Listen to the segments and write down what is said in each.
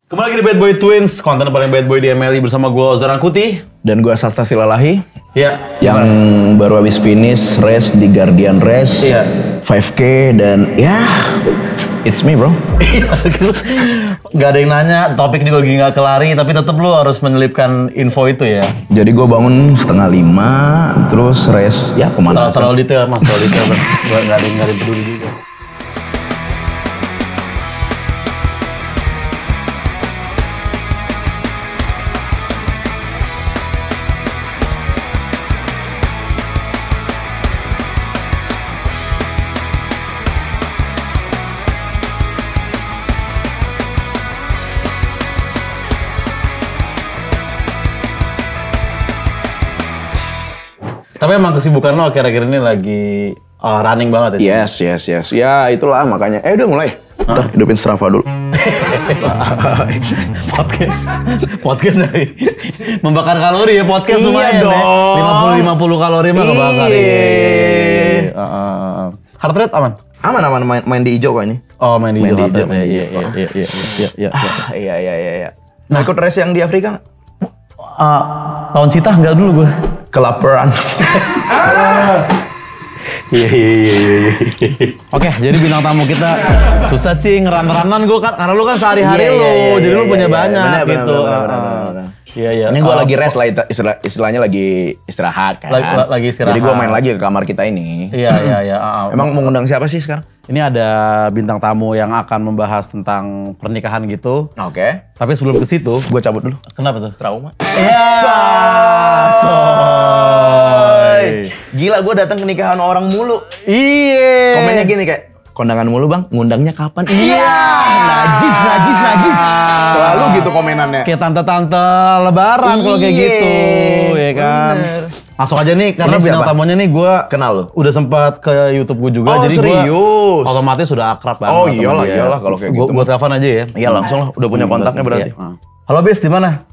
Kembali lagi di Bad Boy Twins, konten paling bad boy di MLI bersama gue Ozar Rangkuti. Dan gue Sasta Silalahi. Iya. Yang baru habis finish race di Guardian Race. Iya. 5K dan ya, it's me bro. Gak ada yang nanya, topik juga lagi gak kelari, tapi tetap lu harus menyelipkan info itu ya. Jadi gue bangun 4:30, terus race ya pemanasan. Terlalu detail mas, terlalu detail. Gak ada yang peduli juga. Tapi emang kesibukan lo akhir-akhir ini lagi running banget ya? Yes. Ya itulah makanya. Udah mulai. Ntar hidupin Strava dulu. Podcast dari membakar kalori ya, podcast Iya lumayan dong. ya. 50 kalori mah kebakar. Iya. Heart rate aman? Aman main di hijau kok ini. Oh main di hijau. Iya. Nah, ikut race yang di Afrika nggak? Lawan Citah enggak dulu gue. Kelaparan. Iya. Oke, jadi bintang tamu kita susah sih ngeran-ranan gue kan, karena lu kan sehari-hari jadi lu punya banyak gitu. Iya. Ini gue lagi rest lah, istilahnya lagi istirahat kan. Lagi istirahat. Jadi gue main lagi ke kamar kita ini. Iya. Emang mau ngundang siapa sih sekarang? Ini ada bintang tamu yang akan membahas tentang pernikahan gitu. Oke. Tapi sebelum ke situ, Gue cabut dulu. kenapa tuh? Trauma. Iya. Gila, gue datang ke nikahan orang mulu. Iya. Komennya gini kayak, kondangan mulu bang, ngundangnya kapan? Iya. Najis. Selalu gitu komenannya. Kayak tante-tante lebaran kalau kayak gitu, ya kan? Bener. Langsung aja nih, karena Ini bintang siapa? tamunya nih gue Kenal lu? udah sempat ke YouTube gue juga, Oh, jadi gue serius? otomatis sudah akrab banget. Oh, sama iyalah dia. kalau kayak gitu. Gue telepon aja ya. Iya langsung lah, udah punya kontaknya berarti. Iya. Halo Bis, di mana?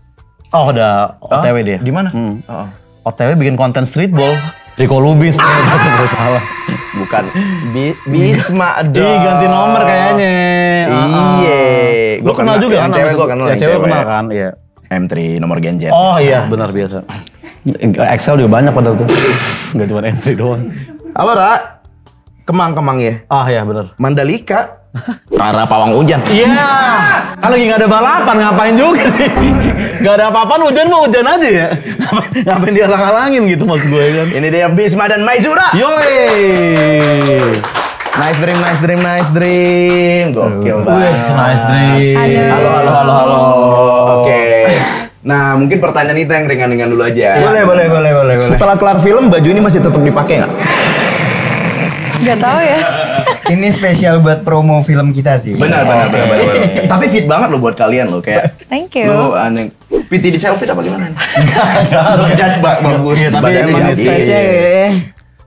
Oh, udah OTW dia. Di mana? OTW bikin konten streetball. Riko Lubis, nggak salah. Bukan. Bisma dong. Ih, ganti nomor kayaknya. Iya. Lu kenal juga kan? Yang cewek gue kenal. Ya, cewek kenal kan, iya. M3 nomor Genjet. Oh iya, benar biasa. Excel juga banyak padahal tuh. Nggak cuma entry doang. Halo Ra. Kemang ya. Ah iya benar. Mandalika. Rara Pawang Hujan. Iya. Kan lagi nggak ada balapan, ngapain juga nih? Nggak ada apa-apaan, hujan mah hujan aja ya. Ngapain dia halang-halangin gitu maksud gue kan. Ini dia Bisma dan Maizura. Yoi. Nice dream. Gokil banget. Nice dream. Halo. Oke. Nah, mungkin pertanyaan itu yang ringan-ringan dulu aja. Boleh. Setelah kelar film, baju ini masih tetap dipakai nggak? Gak tahu ya. Ini spesial buat promo film kita sih. Benar. Tapi fit banget loh buat kalian loh, kayak. Thank you. Lu aneh. PT di selfie apa gimana? Jadi bagus. Iya, tapi Badannya emang jadi. Size-nya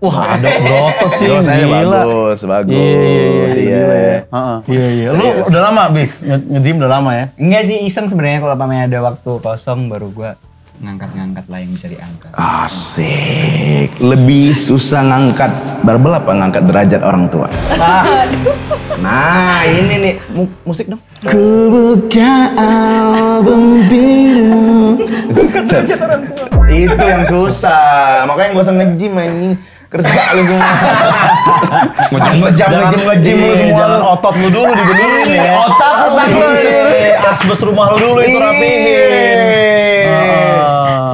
Wah, ada berotot sih. Terus saya Gila. bagus. Iya. Iya. Lu udah lama Bis nge-gym udah lama ya? enggak sih, iseng sebenarnya kalau pamanya ada waktu kosong baru gua ngangkat-ngangkat lah yang bisa diangkat. Asik. Lebih susah ngangkat barbel apa ngangkat derajat orang tua? Nah, ini nih musik dong. Ku buka album biru. Derajat orang tua. Itu yang susah. Makanya gak usah nge-gym anjing. Kerja lu semua. Ngejam lu semua. Jangan otot lu dulu dibenerin ya. Otak lu. Asbes rumah lu dulu itu rapihin.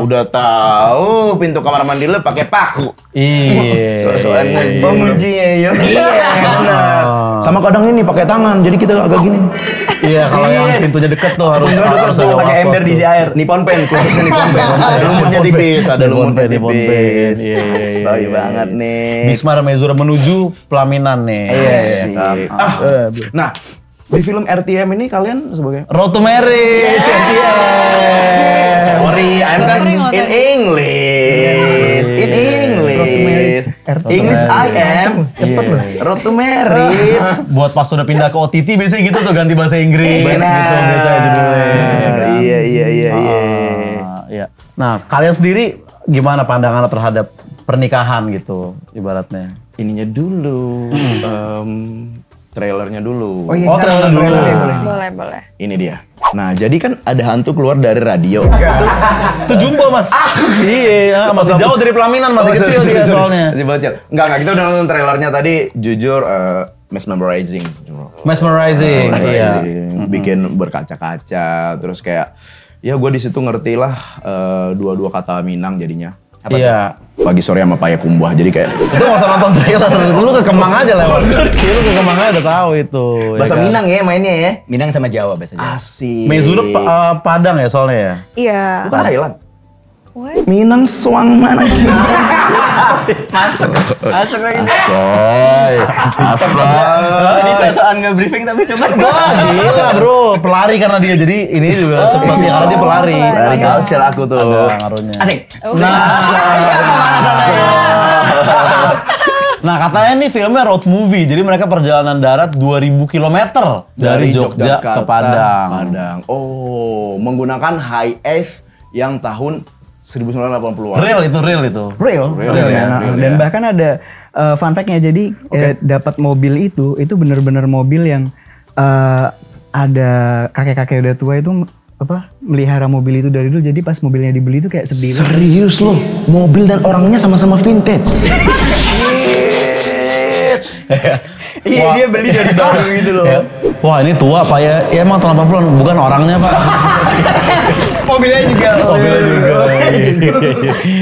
Udah tahu pintu kamar mandi lu pakai paku. Iya. Soal nge-gym. Penguncinya yuk. Iya, benar. Sama kadang ini pakai tangan, jadi kita agak gini. Iya, kalau yang pintunya deket tuh harus Pakai ember diisi air. Nippon pen, khususnya Nippon pen. Ada lumutnya tipis, ada lumutnya tipis. Iya. Soy banget nih. Bisma dan Maizura menuju pelaminan nih. Iya. Nah, di film RTM ini kalian sebagai Road to Marriage. sorry, I'm kan in English. In English. English I am. Cepet loh. Road to Marriage. Buat pas udah pindah ke OTT biasanya gitu tuh ganti bahasa Inggris gitu biasanya judulnya. Iya. Nah, kalian sendiri gimana pandangan terhadap pernikahan gitu ibaratnya? Ininya dulu. trailernya dulu. Oh iya, Oh, kita nonton trailer trailer dulu. ya, boleh. Boleh. Ini dia. Nah, jadi kan ada hantu keluar dari radio. Itu Jumbo mas. Iya, masih jauh dari pelaminan, masih kecil dia soalnya. Masih bocil. Enggak, kita udah nonton trailernya tadi, jujur mesmerizing. Mesmerizing, iya. Bikin berkaca-kaca, terus kayak ya gue di situ ngerti lah dua-dua kata Minang jadinya. Iya. Pagi sore sama Payakumbuh, jadi kayak Itu nggak usah nonton trailer, lu ke Kemang aja lewat. Iya, lu ke Kemang aja udah tahu itu. bahasa ya kan? Minang ya mainnya ya. Minang sama Jawa biasanya. Asik. Mezura Padang ya soalnya ya. Iya. Bukan Thailand. What? Minang suang mana gitu. Masuk lagi. Asoy. Ini sosokan nge-briefing tapi cuma Wah, gila bro, pelari karena dia jadi ini juga cepat ya karena dia pelari. Dari culture aku tuh. Ada ngaruhnya. asik. Nah katanya nih filmnya road movie, jadi mereka perjalanan darat 2000 km dari Jogja ke Padang. Oh, menggunakan high ace yang tahun 1980-an. Real itu. Real ya, man. real Dan ya. bahkan ada fun fact-nya, jadi dapat mobil itu benar-benar mobil yang ada kakek-kakek udah tua itu melihara mobil itu dari dulu, jadi pas mobilnya dibeli itu kayak sedih. Serius loh, mobil dan orangnya sama-sama vintage. Iya, dia beli dari baru gitu loh. Wah ini tua pak ya, ya emang tahun 80-an bukan orangnya pak. Mobilnya juga. Iya.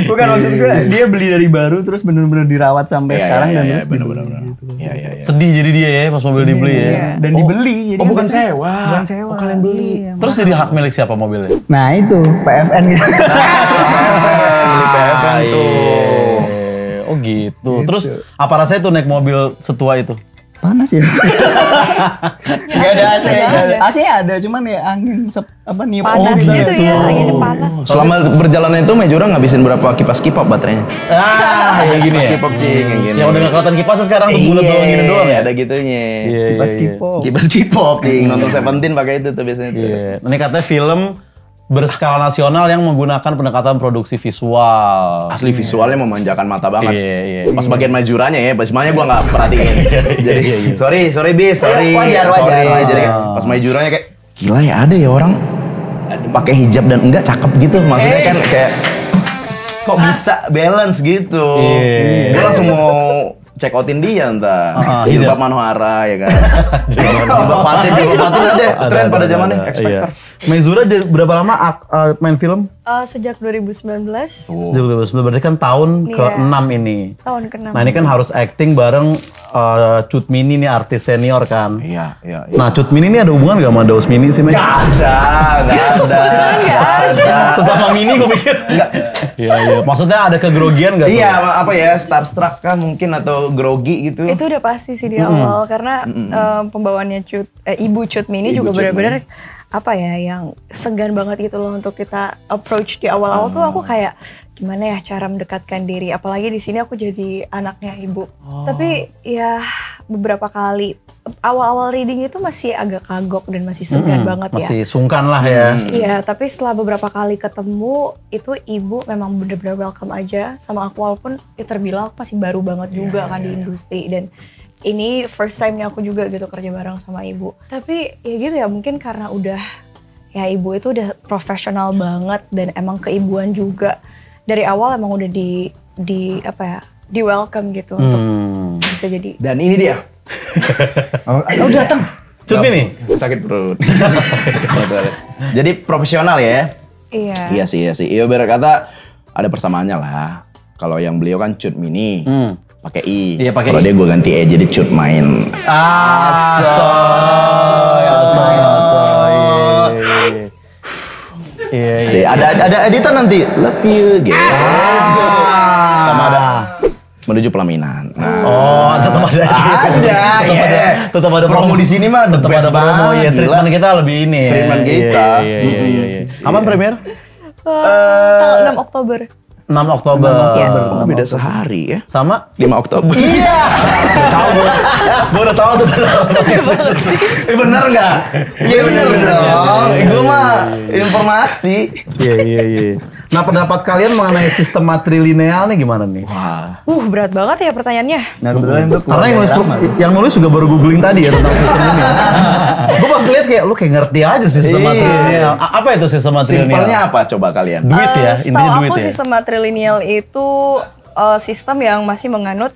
Bukan, maksud gue dia beli dari baru terus benar-benar dirawat sampai sekarang dan terus dibeli. bener. Iya. Sedih jadi dia ya pas mobil dibeli ya. Dan dibeli. Jadi bukan biasanya- sewa. Bukan sewa. Oh, kalian beli. Iya. Terus jadi hak milik siapa mobilnya? Nah itu PFN gitu. Milik PFN tuh. Oh gitu. Terus apa rasanya tuh naik mobil setua itu? Panas ya. Gak ada AC. Nggak ada. AC-nya ada, cuman ya angin niup Panas gitu. gitu ya, anginnya panas. Selama perjalanan itu Mejura ngabisin berapa kipas K-pop baterainya? Ya gini ya. K-pop cing yang gini. Yang udah gak kelihatan kipasnya sekarang tuh bulat doang gini doang ya. Ada gitunya. Iya, Kipas iya. K-pop. Kipas K-pop cing, nonton Seventeen pakai itu tuh biasanya tuh. Iya. Ini katanya film berskala nasional yang menggunakan pendekatan produksi visual. Asli visualnya memanjakan mata banget. Iya. Pas bagian majuranya ya, pas semuanya gua nggak perhatiin. Jadi sorry bis, sorry. Wajar. Jadi kayak pas majuranya kayak gila ya ada ya orang pakai hijab dan enggak cakep gitu. Maksudnya kan kayak kok bisa balance gitu. Iya. Gua langsung mau check outin dia entah. Jilbab Manohara ya kan. Jilbab Fatin ada tren pada zamannya X Factor. Mezura jadi berapa lama main film? Sejak 2019, Sejak 2019, berarti kan tahun Iya. ke-6 ini. tahun ke-6. Nah ini kan harus acting bareng Cut Mini nih artis senior kan. Iya. Nah Cut Mini ini ada hubungan gak sama Daus Mini sih? Nggak ada. Sesama Mini gue pikir. Enggak. Iya. Maksudnya ada kegrogian gak? Iya, apa ya, starstruck kan mungkin atau grogi gitu. Itu udah pasti sih di awal karena pembawaannya Ibu Cut Mini juga Cut benar-benar apa ya yang segan banget gitu loh untuk kita approach di awal-awal tuh aku kayak gimana ya cara mendekatkan diri, apalagi di sini aku jadi anaknya ibu. Tapi ya beberapa kali awal-awal reading itu masih agak kagok dan masih segan banget ya. Masih sungkan lah ya. Iya, tapi setelah beberapa kali ketemu itu ibu memang benar-benar welcome aja sama aku, walaupun ya terbilang aku masih baru banget juga kan di industri, dan ini first time-nya aku juga gitu kerja bareng sama ibu. Tapi ya gitu ya, mungkin karena udah ya ibu itu udah profesional banget dan emang keibuan juga dari awal emang udah di apa ya, di welcome gitu untuk bisa jadi. Dan ini dia. Oh datang. Cut Mini? Sakit perut. Jadi profesional ya? Iya. Iya sih. Iya berkata ada persamaannya lah. Kalau yang beliau kan Cut Mini. Pakai I. Iya, pakai Kalau I. dia gue ganti E jadi Cut Main. Iya. Sih, ada editan nanti. Love you gitu. Sama ada menuju pelaminan. Nah. Oh, tetap ada. Tetap ada promo di sini mah tetap ada promo ya. Treatment kita lebih ini. ya. Treatment kita. Iya. Kapan premier? Tanggal 6 Oktober. 6 Oktober. Oh, beda sehari ya. Sama? 5 Oktober. Iya. Tahu gue. Gue udah tahu tuh. Bener nggak? Iya bener dong. Gue mah Informasi. Iya. Nah, pendapat kalian mengenai sistem matrilineal nih gimana nih? Berat banget ya pertanyaannya. Nah kebetulan itu Karena yang nulis juga baru googling tadi ya tentang sistem ini. Gue pas lihat kayak lu kayak ngerti aja sistem matrilineal. Apa itu sistem matrilineal? Simpelnya apa coba kalian? Duit ya, intinya Setahu duit aku ya. sistem matrilineal itu sistem yang masih menganut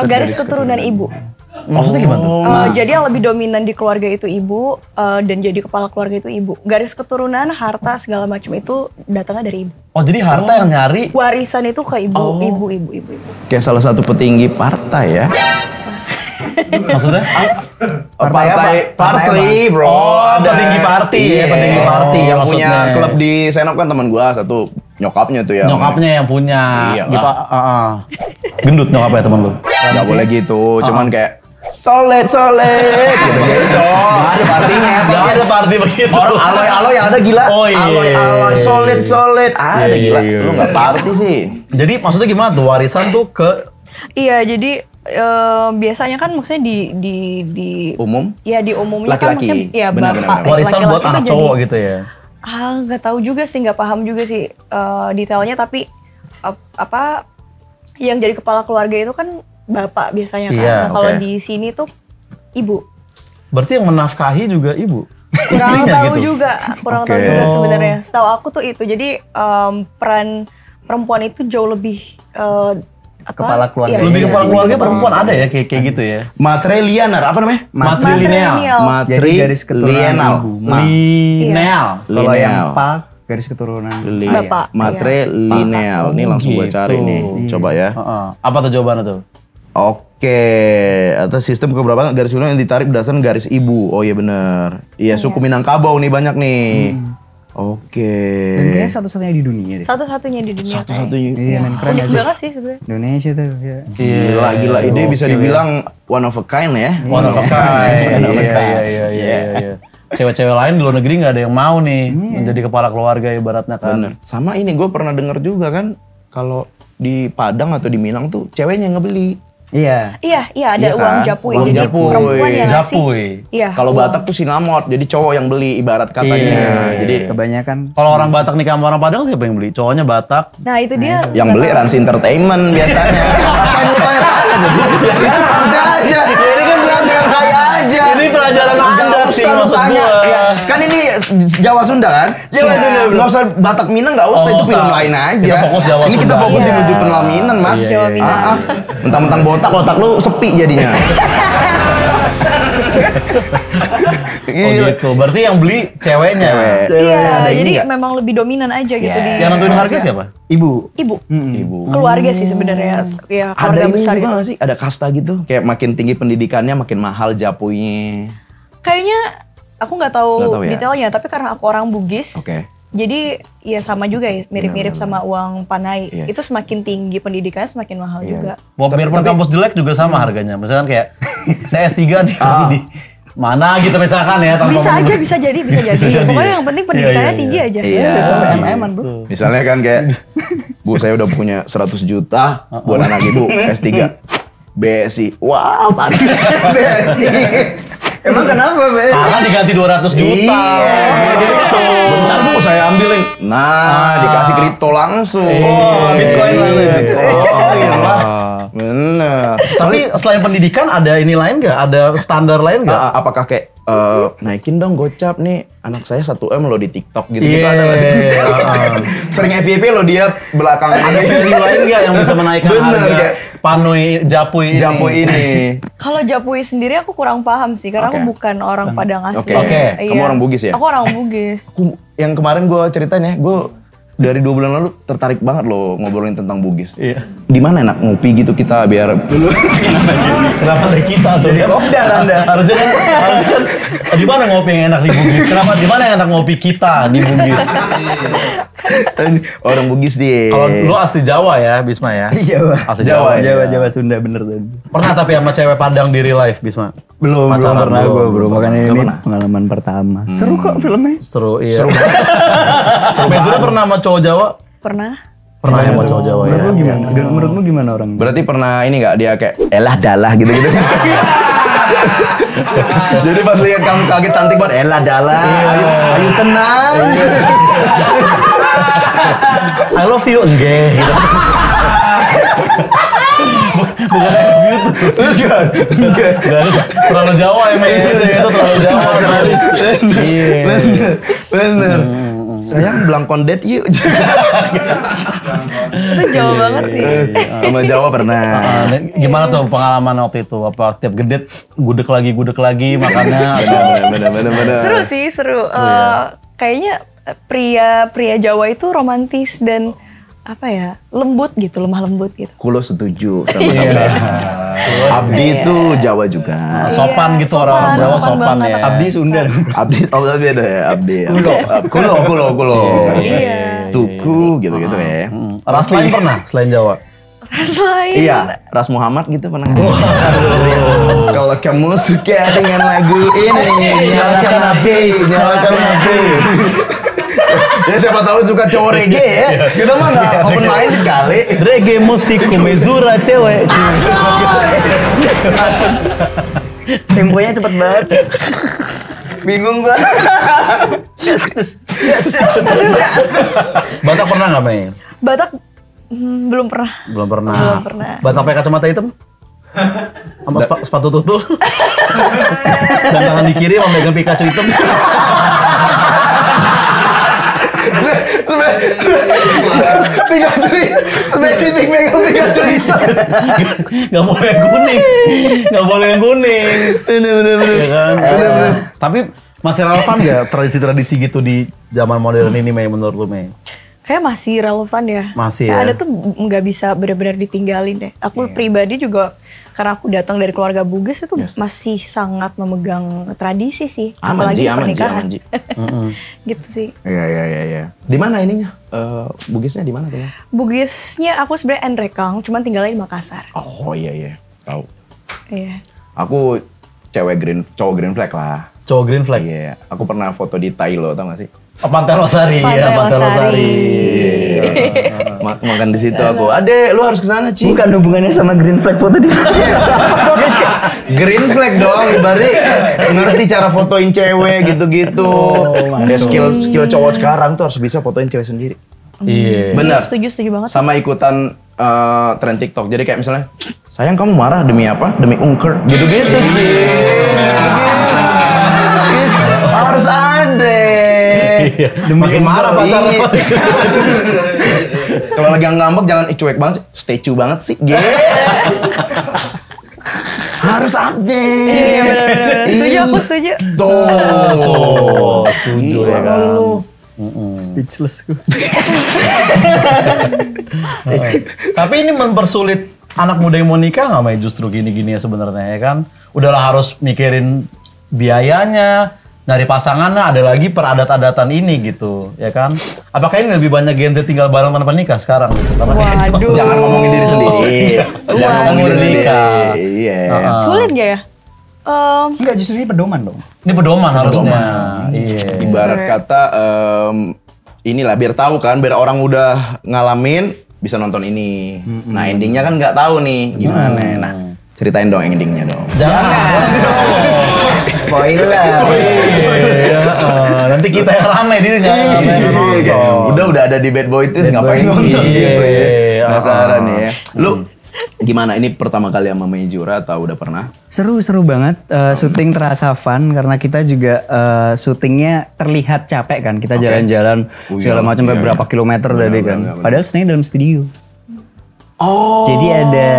garis keturunan ibu. Maksudnya gimana tuh? Jadi yang lebih dominan di keluarga itu ibu dan jadi kepala keluarga itu ibu. Garis keturunan, harta segala macam itu datangnya dari ibu. Oh, jadi harta yang nyari. Warisan itu ke ibu. Kayak salah satu petinggi partai ya. Maksudnya? Partai, bro. Petinggi party ya, petinggi party yang maksudnya. punya klub di Senop kan teman gua satu, nyokapnya tuh ya. Nyokapnya yang punya. Iya Gitu. Gendut nyokapnya teman lu. Gak boleh gitu, cuman kayak solid gitu. Gak ada partinya. Gak ada party begitu. Orang aloy yang ada gila. Oh iya. Aloy solid. Ada gila. Iya. Lu gak party sih. Jadi maksudnya gimana tuh warisan tuh ke Iya, jadi biasanya kan maksudnya di Umum? Ya di umumnya kan Laki-laki. maksudnya ya Benar, bapak. benar. warisan laki-laki buat tuh anak jadi- cowok gitu ya? Nggak tahu juga sih, nggak paham juga sih detailnya, tapi apa yang jadi kepala keluarga itu kan bapak biasanya kan. Iya, Nah, kalau oke. di sini tuh ibu. Berarti yang menafkahi juga ibu? Kurang Istrinya tahu gitu? juga, kurang Oke. tahu juga sebenarnya. Setahu aku tuh itu. Jadi peran perempuan itu jauh lebih Kepala keluarga. iya, Lebih iya, kepala iya, keluarga iya. perempuan ada ya kayak gitu ya? Matrilineal, apa namanya? Matrilineal. Jadi garis keturunan ibu. Lineal. Kalau yang Lineal. pak garis keturunan Bapak. Matrilineal. Nih langsung gua cari nih. Coba ya. Heeh. Apa tuh jawabannya tuh? Oke, atau sistem keberapaan garis keturunan yang ditarik berdasarkan garis ibu. Oh iya benar. Iya, suku Minangkabau nih banyak nih. Oke. Dan kayaknya satu-satunya di dunia deh. Satu-satunya di dunia. Satu-satunya. Iya men keren Unik gak sih? banget sih sebenarnya. Indonesia tuh ya. Gila. Ini bisa dibilang one of a kind ya. One of a kind. Iya. Cewek-cewek lain di luar negeri nggak ada yang mau nih menjadi kepala keluarga ibaratnya kan. Bener. Sama ini gue pernah denger juga kan, kalau di Padang atau di Minang tuh ceweknya yang ngebeli. Iya. Iya, ada Iya uang kan? japuy. Uang Jadi japuy. perempuan yang ngasih. Japuy. Iya. Kalau uang. Batak tuh sinamot, jadi cowok yang beli ibarat katanya. Iya. Jadi Kebanyakan Kalau orang Batak nikah sama orang Padang siapa yang beli? Cowoknya Batak. Nah itu dia. yang beli Rans Entertainment biasanya. Apa yang lu tanya-tanya jadi? Udah aja. Ini kan pelajaran kaya aja. Ini pelajaran Anda Nggak sih, usah lu maksud tanya. gua. Ya, kan ini Jawa Sunda kan? Jawa Sunda, bro. Nggak usah Batak Minang, nggak usah. Oh, Itu nggak film usah. lain aja. Kita fokus Jawa Ini kita Sunda. fokus di Iya. menuju penelaminan, Mas. Iya, Jawa Minang. Mentang-mentang botak, otak lu sepi jadinya. Oh gitu. Berarti yang beli ceweknya. Iya, ada ini jadi nggak? memang lebih dominan aja gitu di Yang nentuin harga siapa? ibu. ibu. Ibu. Keluarga sih sebenarnya. Ya, Ada keluarga ini besar juga itu. nggak sih? Ada kasta gitu? Kayak makin tinggi pendidikannya, makin mahal japuinya. Kayaknya aku nggak tahu Nggak tahu ya? detailnya, tapi karena aku orang Bugis. Oke. Jadi ya sama juga ya, mirip-mirip sama uang panai. Iya. Itu semakin tinggi pendidikannya semakin mahal juga. Mau biarpun kampus jelek juga sama harganya. Misalkan kayak saya S3 nih tapi di mana gitu misalkan ya tanpa Bisa menyebut- aja, bisa jadi. Pokoknya yang penting pendidikannya Iya, tinggi aja. Iya. Sampai MM-an bro. Misalnya kan kayak, Bu saya udah punya 100 juta buat anak ibu S3. BSI. Wow, tadi BSI. Emang kenapa be? Karena diganti 200 juta. Iya, gitu. Bentar Bu, saya ambilin. Nah, dikasih kripto langsung. Bitcoin lah, Bitcoin lah. Bener. Tapi selain pendidikan ada ini lain nggak? Ada standar lain nggak? Apakah kayak naikin dong gocap nih, anak saya 1M loh di TikTok gitu. Iya. Ada nggak sih? Sering FYP loh dia belakangan. Ada value lain nggak yang bisa menaikkan Bener, harga kayak panoi japuy ini? Japo ini. Kalau Japuy sendiri aku kurang paham sih, karena Oke. aku bukan orang Padang asli. Oke. Iya. Kamu orang Bugis ya? Aku orang Bugis. Yang kemarin gue ceritain ya, gue dari 2 bulan lalu tertarik banget loh ngobrolin tentang Bugis. Iya. Di mana enak ngopi gitu kita biar dulu. Kenapa dari kita tuh? Jadi kopdar Anda. Harusnya kan di mana ngopi yang enak di Bugis? Kenapa di mana yang enak ngopi kita di Bugis? Orang Bugis dia. Kalau lu asli Jawa ya, Bisma ya? Jawa. Asli Jawa. Jawa, ya? Jawa Sunda bener tadi. Pernah tapi sama cewek Padang di real life, Bisma? Belum Pacaran pernah belum. gue bro. Makanya ini pernah? pengalaman pertama. Seru kok filmnya. Seru, iya. Seru Benzura pernah sama cowok Jawa? Pernah. Pernah ya sama cowok Jawa ya? Menurut lu gimana? Dan menurutmu gimana orang? Berarti pernah ini nggak dia kayak elah dalah gitu-gitu. Jadi pas lihat kamu kaget cantik banget, elah Dala, ayo tenang. I love you enggak gitu. Bukan I love you tuh. Enggak. Terlalu Jawa emang itu terlalu Jawa. Bener. Sayang bilang kondet yuk. Itu jauh banget sih. Sama Jawa pernah. Gimana tuh pengalaman waktu itu? Apa tiap gedet gudeg lagi makannya? Bener. Seru sih, seru. Kayaknya pria Jawa itu romantis dan apa ya, lembut gitu, lemah lembut gitu. Kulo setuju sama kamu. Abdi itu Jawa juga. Sopan gitu orang Jawa sopan ya. Abdi Sunda. Abdi, oh beda ya Abdi. Kulo. Iya. Tuku gitu-gitu ya. Ras lain pernah selain Jawa? Ras lain. Iya, Ras Muhammad gitu pernah. Kalau kamu suka dengan lagu ini, nyalakan HP. Ya siapa tahu suka cowok reggae ya. Kita mah nggak open minded kali. Reggae musik Kumezura cewek. Temponya cepet banget. Bingung gua. Batak pernah nggak Mei? Batak belum pernah. Belum pernah. Belum pernah. Batak pakai kacamata hitam? Sama sepatu tutul? Dan tangan di kiri sama megang Pikachu hitam? Pikachu spesifik megang Pikachu hitam. Gak boleh yang kuning. Bener. Ya kan? Tapi masih relevan gak tradisi-tradisi gitu di zaman modern ini Mei menurut lu Mei? Kayak masih relevan ya. Masih Kayak ya? ada tuh nggak bisa benar-benar ditinggalin deh. Aku pribadi juga karena aku datang dari keluarga Bugis itu masih sangat memegang tradisi sih. Aman Apalagi Ji. pernikahan. Gitu sih. Iya. Di mana ininya? Bugisnya di mana tuh? Bugisnya aku sebenarnya Endrekang, cuman tinggalnya di Makassar. Oh iya. Tahu. Iya. Aku cowok green flag lah. Cowok green flag? Iya. Aku pernah foto di Thailand, tau gak sih? Pantai Losari. Pantai Losari. Makan di situ aku. Adek, lu harus kesana Ci. Bukan hubungannya sama green flag foto di. Green flag dong, berarti ngerti cara fotoin cewek gitu-gitu. Ya skill cowok sekarang tuh harus bisa fotoin cewek sendiri. Iya. Benar. Setuju banget. Sama ikutan tren TikTok. Jadi kayak misalnya, sayang kamu marah demi apa? Demi ungker. Gitu-gitu Ci. Harus ada. Makin marah pacarnya. Kalau lagi ngambek jangan cuek banget sih. Statue banget sih. Harus ada. Iya benar-benar. Setuju, aku setuju. Tuh. Setuju ya kan. Speechless gue. Tapi ini mempersulit anak muda yang mau nikah nggak Mei justru gini-gini ya sebenarnya ya kan? Udahlah harus mikirin biayanya, dari pasangannya, ada lagi peradat-adatan ini gitu, ya kan? Apakah ini lebih banyak Gen Z tinggal bareng tanpa nikah sekarang? Gitu? Waduh. Jangan ngomongin diri sendiri. Jangan ngomongin diri nikah. sendiri. Iya. Sulit gak ya? Enggak, justru ini pedoman dong. Ini pedoman harusnya. Iya. Ibarat kata inilah biar tahu kan, biar orang udah ngalamin bisa nonton ini. Nah endingnya kan nggak tahu nih gimana. Nah ceritain dong endingnya dong. Jangan. Spoiler. Nanti kita yang rame dia nggak nonton. Udah ada di Bad Boy itu ngapain nonton gitu ya. Penasaran ya. Lu gimana ini pertama kali sama Mejura atau udah pernah? Seru banget. Syuting terasa fun karena kita juga syutingnya terlihat capek kan. Kita jalan-jalan segala macam beberapa kilometer dari kan. Padahal sebenarnya dalam studio. Oh. Jadi ada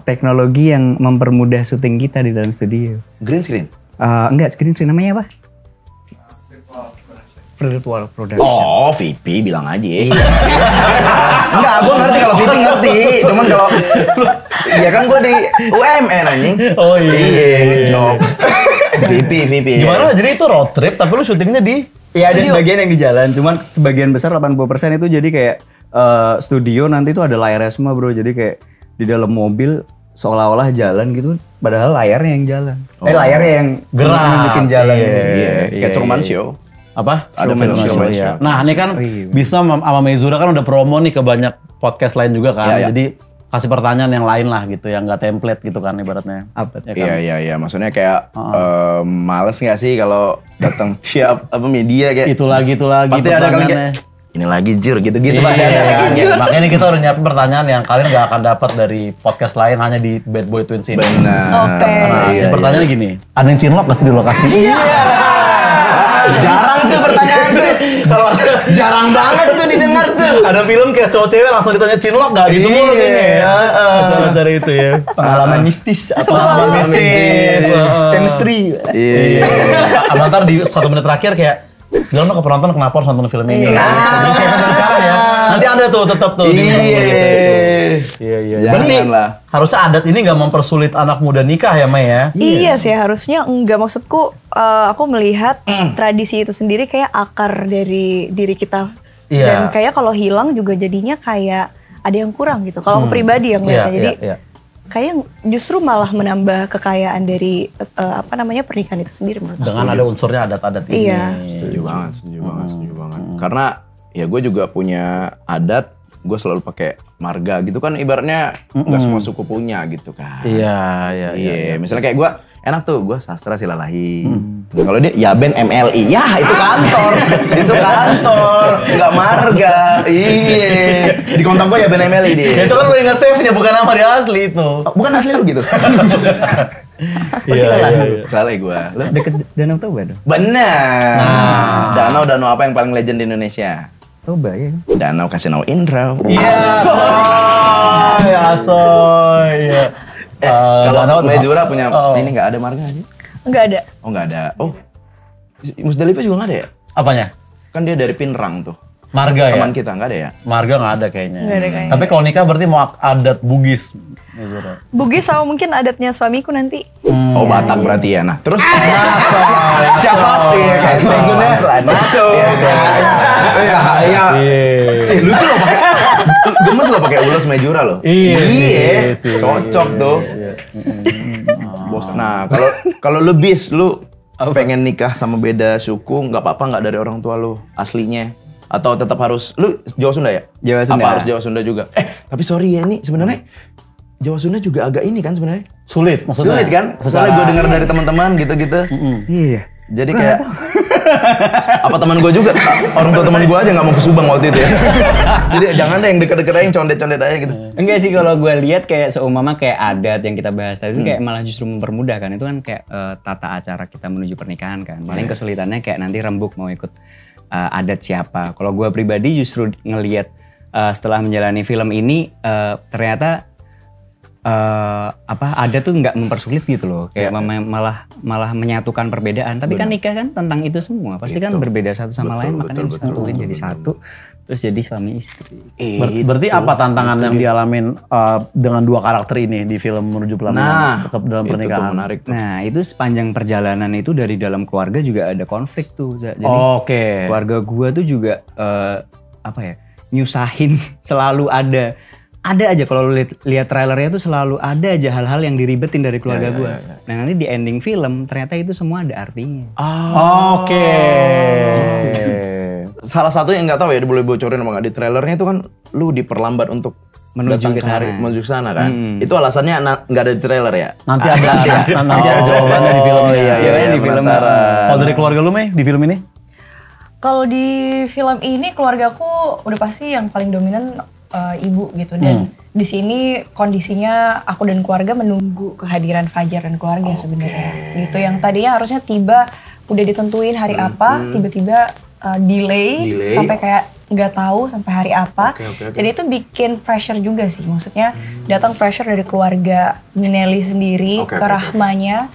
teknologi yang mempermudah syuting kita di dalam studio. Green screen? Enggak, screen namanya apa? Virtual Production. Oh, VP bilang aja. Enggak, gue ngerti kalau VP ngerti. Cuman kalau ya kan gue di UMN anjing. Oh iya. Job. VP. Gimana? Jadi itu road trip tapi lu syutingnya di? Iya ada sebagian yang di jalan, cuman sebagian besar 80% itu jadi kayak studio nanti tuh ada layarnya semua bro. Jadi kayak di dalam mobil seolah-olah jalan gitu, padahal layarnya yang jalan. Layarnya yang gerak nunjukin jalan. Iya. Kayak Truman Show. Apa? Ada Film film show, ya. Nah ini kan bisa sama Mezura kan udah promo nih ke banyak podcast lain juga kan. Iya. Jadi kasih pertanyaan yang lain lah gitu, yang nggak template gitu kan ibaratnya. Apa? Ya kan? Iya. Maksudnya kayak males nggak sih kalau datang tiap media kayak Itu lagi pasti ada kali pertanyaannya. kayak ini lagi jur Iya, gitu pasti ada kan. makanya kita harus nyiapin pertanyaan yang kalian nggak akan dapat dari podcast lain hanya di Bad Boy Twins ini. Benar. Oke. Nah, Iya, pertanyaannya gini, ada yang cinlok nggak sih di lokasi? Iya. Jarang tuh pertanyaan tuh. Jarang banget tuh didengar tuh. Ada film kayak cowok cewek langsung ditanya cinlok nggak gitu mulu kayaknya ya. Acara itu ya. Pengalaman mistis apa? Pengalaman mistis. Chemistry. Iya. Abang ntar di 1 menit terakhir kayak Jangan ke penonton kenapa harus nonton film ini? Jadi siapa dari sekarang ya? Nanti ada tuh tetap tuh. Iya. Berarti Janganlah. harusnya adat ini nggak mempersulit anak muda nikah ya, Mai ya? Iya sih, harusnya enggak. Maksudku aku melihat tradisi itu sendiri kayak akar dari diri kita. Iya. Dan kayak kalau hilang juga jadinya kayak ada yang kurang gitu. Kalau aku pribadi yang lihatnya, jadi Iya. kayak justru malah menambah kekayaan dari pernikahan itu sendiri menurut aku. Dengan ada unsurnya adat-adat ini. Iya. Setuju banget. Karena ya gue juga punya adat, gue selalu pakai marga gitu kan, ibaratnya nggak semua suku punya gitu kan. Iya. Misalnya kayak gue enak tuh, gue sastra silalahi. Kalau dia ya Ben MLI, ya itu kantor, nggak marga. Iya. Di kontak gue ya Ben MLI dia. Ya, itu kan lo yang nge-save-nya, bukan nama dia asli itu. Bukan asli lu gitu. Iya. Silalahi gue. Deket Danau Toba dong. Benar. Danau apa yang paling legend di Indonesia? Toba ya. Danau Kasino Indra. Iya. Iya. Kalau Medjura punya ini nggak ada marga sih? Enggak ada. Oh nggak ada. Oh, Musdalifah juga nggak ada ya? Apanya? Kan dia dari Pinrang tuh. Marga ya? Teman kita nggak ada ya? Marga nggak ada kayaknya. Nggak ada kayaknya. Tapi kalau nikah berarti mau adat Bugis. Bugis sama mungkin adatnya suamiku nanti. Oh Batak berarti ya. Nah terus Siapa? masuk. Iya. Lucu loh pakai. Gemes loh pakai ulas Medjura loh. Iya. Cocok tuh. Bos. Nah kalau lu pengen nikah sama beda suku, nggak apa-apa nggak dari orang tua lu aslinya? Atau tetap harus, lu Jawa Sunda ya? Jawa Sunda. Apa harus Jawa Sunda juga? Tapi sorry ya, ini sebenarnya Jawa Sunda juga agak ini kan sebenarnya. Sulit maksudnya. Sulit kan? Soalnya gue dengar dari teman-teman gitu-gitu. Iya. Jadi kayak apa teman gue juga, orang tua teman gue aja nggak mau ke Subang waktu itu ya. Jadi jangan deh yang deket-deket aja, yang condet-condet aja gitu. Enggak sih, kalau gue lihat kayak seumpama kayak adat yang kita bahas tadi itu kayak malah justru mempermudah kan. Itu kan kayak tata acara kita menuju pernikahan kan. Paling kesulitannya kayak nanti rembuk mau ikut adat siapa. Kalau gue pribadi justru ngelihat setelah menjalani film ini ternyata adat tuh nggak mempersulit gitu loh, kayak malah menyatukan perbedaan. Tapi kan nikah kan tentang itu semua, pasti kan berbeda satu sama lain, makanya disatuin jadi satu, terus jadi suami istri. Berarti apa tantangan yang dialamin dengan dua karakter ini di film Menuju Pelaminan tetap dalam pernikahan? Itu menarik. Nah itu sepanjang perjalanan itu dari dalam keluarga juga ada konflik tuh. Jadi keluarga gua tuh juga nyusahin, selalu ada aja kalau lihat trailernya tuh selalu ada aja hal-hal yang diribetin dari keluarga gue. Nah nanti di ending film ternyata itu semua ada artinya. Salah satu yang nggak tahu ya, boleh bocorin apa nggak, di trailernya itu kan lu diperlambat untuk Menuju ke sana kan. Itu alasannya nggak ada di trailer ya? Nanti ada jawabannya di film. Di film. Kalau dari keluarga lu, Mei, di film ini? Kalau di film ini keluargaku udah pasti yang paling dominan ibu gitu, dan di sini kondisinya aku dan keluarga menunggu kehadiran Fajar dan keluarga sebenarnya gitu, yang tadinya harusnya tiba udah ditentuin hari apa, tiba-tiba delay sampai kayak nggak tahu sampai hari apa. Dan itu bikin pressure juga sih, maksudnya datang pressure dari keluarga Nelly sendiri ke Rahmanya.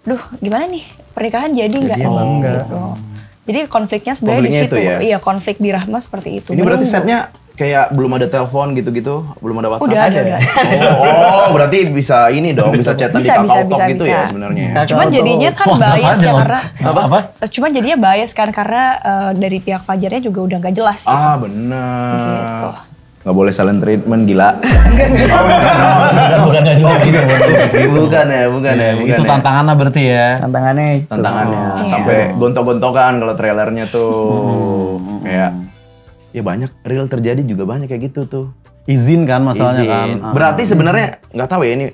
Duh gimana nih pernikahan jadi nggak nih gitu. Jadi konfliknya sebenarnya di situ ya? Iya, konflik di Rahma seperti itu. Ini berarti setnya kayak belum ada telepon gitu-gitu, belum ada WhatsApp? Udah. Oh, berarti bisa ini dong, bisa chatan di KakaoTalk gitu ya sebenarnya. Cuman jadinya kan bias ya karena apa? Cuman jadinya bias kan karena dari pihak Fajarnya juga udah nggak jelas. Gitu. Benar. Gitu. Nggak boleh silent treatment, gila. Bukan nggak jelas gitu. Bukan ya. Itu tantangannya berarti ya. Tantangannya sampai gontok-gontokan kalau trailernya tuh kayak. Ya banyak, real terjadi juga banyak kayak gitu tuh. izin kan masalahnya Izin. kan. Berarti sebenarnya nggak tahu ya ini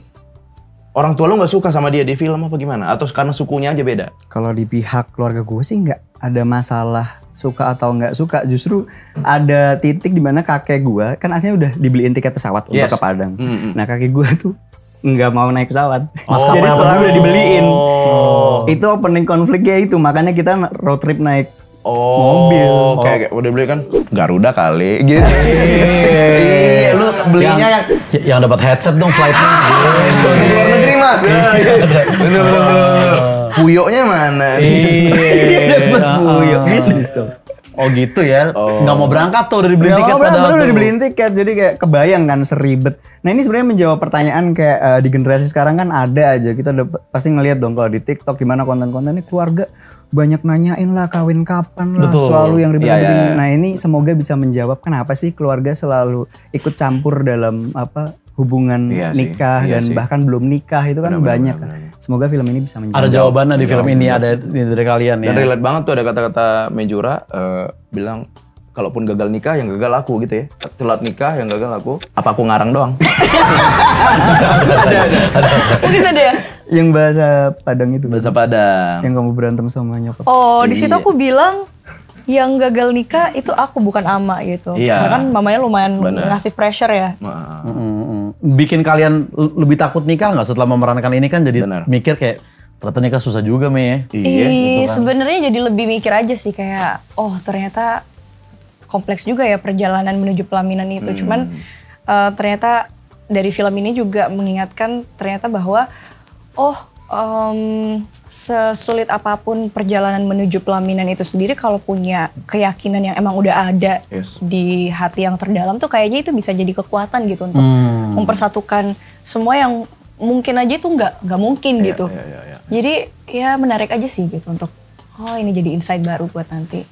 orang tua lu nggak suka sama dia di film apa gimana? Atau karena sukunya aja beda? Kalau di pihak keluarga gue sih nggak ada masalah suka atau nggak suka. Justru ada titik di mana kakek gue kan aslinya udah dibeliin tiket pesawat untuk Yes. ke Padang. Mm-mm. Nah kakek gue tuh nggak mau naik pesawat. Maskapai Jadi apa setelah dulu? udah dibeliin. Itu opening konfliknya itu. Makanya kita road trip naik mobil. Kayak udah beli kan Garuda kali gitu. Iya, lu belinya yang Yang dapat headset dong flightnya. di luar negeri mas. Bener. Puyoknya mana? Dapat puyo. Bisnis tuh. Oh gitu ya. Nggak mau berangkat tuh udah dibeli Gak tiket mau berangkat, padahal udah tuh. dibeliin tiket. Jadi kayak kebayang kan seribet. Nah ini sebenarnya menjawab pertanyaan kayak di generasi sekarang kan ada aja. Kita udah pasti ngelihat dong kalau di TikTok gimana konten-kontennya keluarga banyak nanyain lah kawin kapan lah. Betul. Selalu yang ribet-ribetin. Iya, iya. Nah ini semoga bisa menjawab kenapa sih keluarga selalu ikut campur dalam hubungan Iya sih, nikah iya dan sih. bahkan belum nikah itu kan banyak. Semoga film ini bisa menjawab. Ada jawabannya di film ini ada dari kalian ya. Dan relate banget tuh ada kata-kata Mejura bilang kalaupun gagal nikah yang gagal aku gitu ya. Telat nikah yang gagal aku. Apa aku ngarang doang? Mungkin ada ya? Yang bahasa Padang itu. Bahasa Padang. Yang kamu berantem sama nyokap. Oh, di situ aku bilang yang gagal nikah itu aku bukan ama gitu. Iya. Karena kan mamanya lumayan Bener. ngasih pressure ya. Nah, Bikin kalian lebih takut nikah nggak setelah memerankan ini kan jadi Benar. mikir kayak ternyata nikah susah juga Mei. iya. Sebenarnya jadi lebih mikir aja sih kayak oh ternyata kompleks juga ya perjalanan menuju pelaminan itu. Cuman ternyata dari film ini juga mengingatkan ternyata bahwa sesulit apapun perjalanan menuju pelaminan itu sendiri kalau punya keyakinan yang emang udah ada Yes. di hati yang terdalam tuh kayaknya itu bisa jadi kekuatan gitu untuk mempersatukan semua yang mungkin aja itu nggak mungkin gitu. Iya. Jadi ya menarik aja sih gitu untuk ini jadi insight baru buat nanti.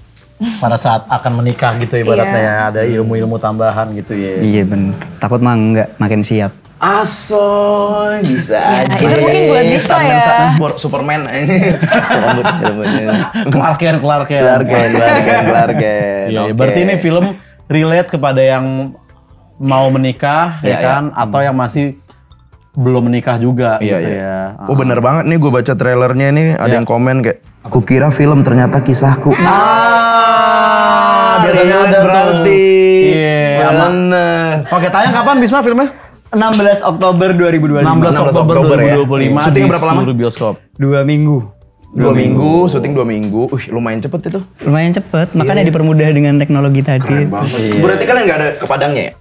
Pada saat akan menikah gitu ibaratnya Iya. ya, ada ilmu-ilmu tambahan gitu ya. Iya bener. Takut mah enggak, makin siap. Asoy bisa Ya, aja. itu mungkin buat Dista ya. Superman ini. Rambutnya. Clark Kent. Iya, Oke. berarti ini film relate kepada yang mau menikah ya Iya, kan atau yang masih belum menikah juga gitu ya. Oh bener banget nih gue baca trailernya nih ada yang komen kayak kukira film ternyata kisahku. biasanya ada tuh. berarti. Iya, Bener. Oke, tayang kapan Bisma filmnya? 16 Oktober 2025. 16 Oktober ya. 2025 Syutingnya di berapa lama? seluruh bioskop. 2 minggu. 2 minggu, syuting 2 minggu. Lumayan cepet itu. Lumayan cepet, makanya dipermudah dengan teknologi tadi. Berarti kalian nggak ada ke Padangnya ya?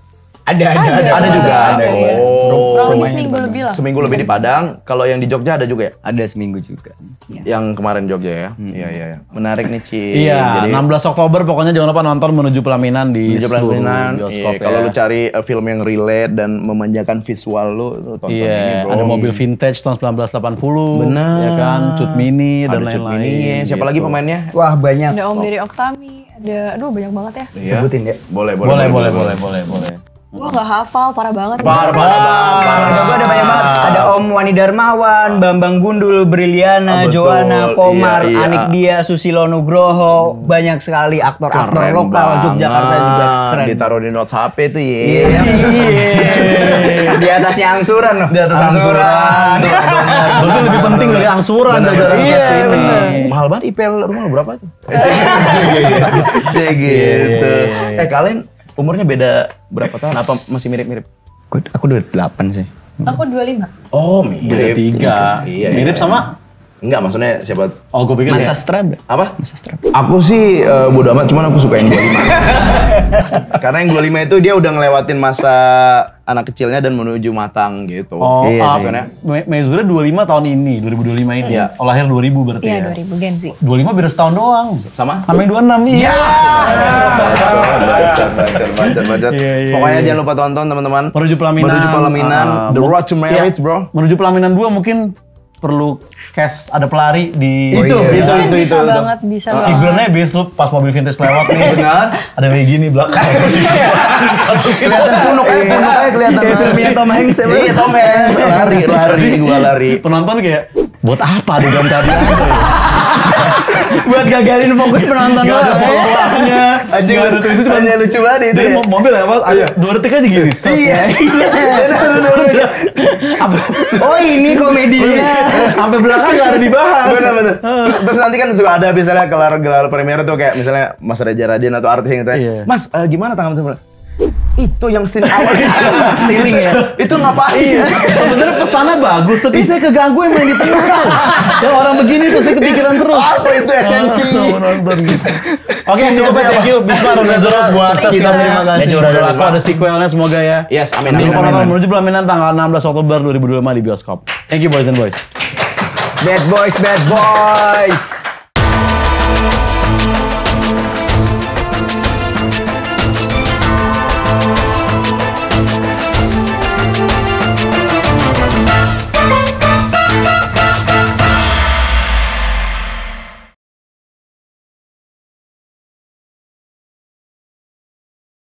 Ada juga. ya. Oh. Kurang lebih seminggu lebih lah. Seminggu lebih di Padang. Kalau yang di Jogja ada juga ya? Ada seminggu juga. Yang kemarin Jogja ya? Iya. Menarik nih Ci. Iya, Jadi 16 Oktober pokoknya jangan lupa nonton Menuju Pelaminan di Menuju seluruh Pelaminan. bioskop Iya, kalau ya. lu cari film yang relate dan memanjakan visual lu tonton ini Iya, bro. ada mobil vintage tahun 1980, Bener. ya kan, Cut Mini dan Ada Cut lain-lain. Mininya. Siapa lagi gitu. pemainnya? Wah banyak. Ada Om Diri Oktami, ada banyak banget ya. Iya. Sebutin ya. Boleh. Boleh. Wah nggak hafal, parah banget. Keluarga gue ada banyak banget. Ada Om Wani Darmawan, Bambang Gundul, Briliana, Betul. Joanna, Komar, Iya. Anik Dia, Susilo Nugroho. Banyak sekali aktor-aktor Keren lokal Yogyakarta banget. juga keren. Ditaruh di notes HP tuh ya. Iya. Di atasnya angsuran loh. Di atas angsuran. Berarti lebih penting dari angsuran. Bener. jaga Iya, angsuran ini. bener. Mahal banget IPL rumah lu berapa tuh? Kayak gitu. Kalian umurnya beda berapa tahun? Apa masih mirip-mirip? Aku 28 sih. Aku 25. Oh, Beda 3. Iya. Mirip sama? Enggak, maksudnya siapa? Oh, gue pikir Mas ya. Sastra. Apa? Mas Sastra. Aku sih bodo amat, cuman aku suka yang 25. Karena yang 25 itu dia udah ngelewatin masa anak kecilnya dan menuju matang gitu. Oh, Iya sih. Mezura 25 tahun ini, 2025 ini. Iya. Oh, lahir 2000 berarti Iya ya. 2000 Gen Z. 25 beda setahun doang. Sama? Sama yang 26 nih. Iya. Bacot. Iya. Pokoknya jangan lupa tonton teman-teman. Menuju Pelaminan. Menuju Pelaminan. The Road to Marriage, Iya. bro. Menuju Pelaminan 2 mungkin perlu cast ada pelari di Itu. Bisa banget, bisa banget. figurnya bis lu pas mobil vintage lewat nih. Benar. Ada kayak gini belakang. Kelihatan punuk aja kelihatan. Kayak filmnya Tom Hanks ya, Bang? Iya, Tom Hanks. Lari, gua lari. Penonton kayak buat apa adegan tadi? Buat gagalin fokus penonton Gak ada doang. peluangnya. Anjing Nggak ada tulisan, cuma hanya lucu banget itu dari ya. mobil ya Pak, ada 2 detik aja gini. set. Iya. Apa- Oh ini komedinya. Sampai belakang nggak ada dibahas. Bener. Terus nanti kan suka ada misalnya gelar premier tuh kayak misalnya Mas Reza Radian atau artis yang tanya, Iya. Mas gimana tangan sebelah? Itu yang scene awal Stealing ya. Itu ngapain? Iya. Sebenarnya pesannya bagus, tapi saya keganggu yang main di tengah. Yang orang begini tuh saya kepikiran terus. Apa itu esensi? Nonton gitu. Oke, cukup ya. Thank you Bisma Ronazoros buat Kita terima kasih. Mejo Radar. Ada sequelnya semoga ya. Yes, amin. Menuju pelaminan tanggal 16 Oktober 2025 di bioskop. Thank you boys and boys. Bad boys.